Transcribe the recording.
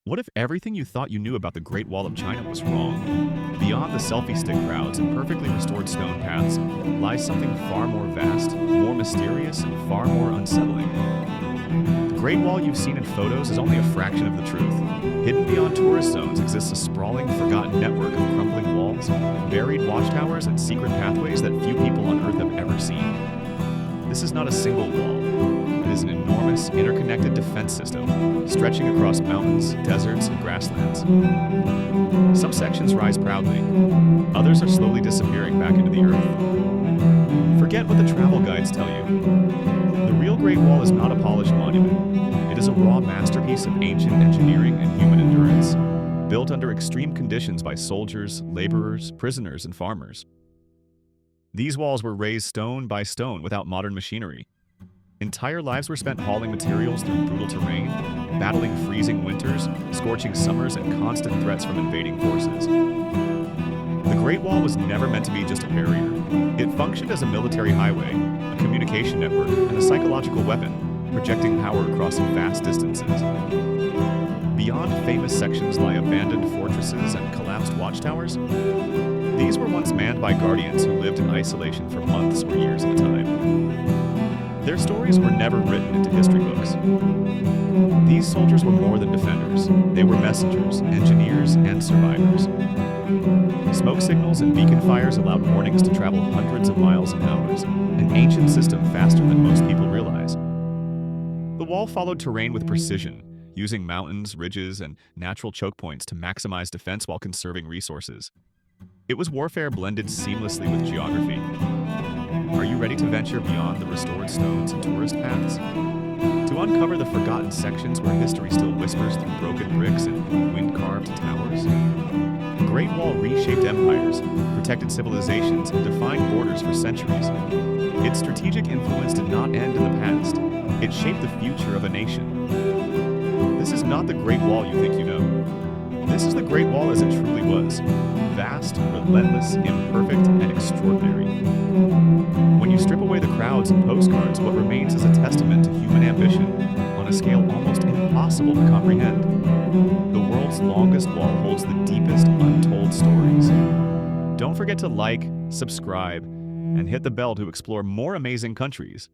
What if everything you thought you knew about the Great Wall of China was wrong? Beyond the selfie stick crowds and perfectly restored stone paths lies something far more vast, more mysterious, and far more unsettling. The Great Wall you've seen in photos is only a fraction of the truth. Hidden beyond tourist zones exists a sprawling, forgotten network of crumbling walls, buried watchtowers, and secret pathways that few people on Earth have ever seen. This is not a single wall. It is an enormous, interconnected defense system, stretching across mountains, deserts, and grasslands. Some sections rise proudly. Others are slowly disappearing back into the earth. Forget what the travel guides tell you. The real Great Wall is not a polished monument. It is a raw masterpiece of ancient engineering and human endurance, built under extreme conditions by soldiers, laborers, prisoners, and farmers. These walls were raised stone by stone without modern machinery. Entire lives were spent hauling materials through brutal terrain, battling freezing winters, scorching summers, and constant threats from invading forces. The Great Wall was never meant to be just a barrier. It functioned as a military highway, a communication network, and a psychological weapon, projecting power across vast distances. Beyond famous sections lie abandoned fortresses and collapsed watchtowers. These were once manned by guardians who lived in isolation for months or years at a time. Their stories were never written into history books. These soldiers were more than defenders. They were messengers, engineers, and survivors. Smoke signals and beacon fires allowed warnings to travel hundreds of miles in hours, an ancient system faster than most people realize. The wall followed terrain with precision, using mountains, ridges, and natural choke points to maximize defense while conserving resources. It was warfare blended seamlessly with geography. Are you ready to venture beyond the restored stones and tourist paths? To uncover the forgotten sections where history still whispers through broken bricks and wind-carved towers? The Great Wall reshaped empires, protected civilizations, and defined borders for centuries. Its strategic influence did not end in the past. It shaped the future of a nation. This is not the Great Wall you think you know. This is the Great Wall as it truly was. Vast, relentless, imperfect, and extraordinary. When you strip away the crowds and postcards, what remains is a testament to human ambition on a scale almost impossible to comprehend. The world's longest wall holds the deepest untold stories. Don't forget to like, subscribe, and hit the bell to explore more amazing countries.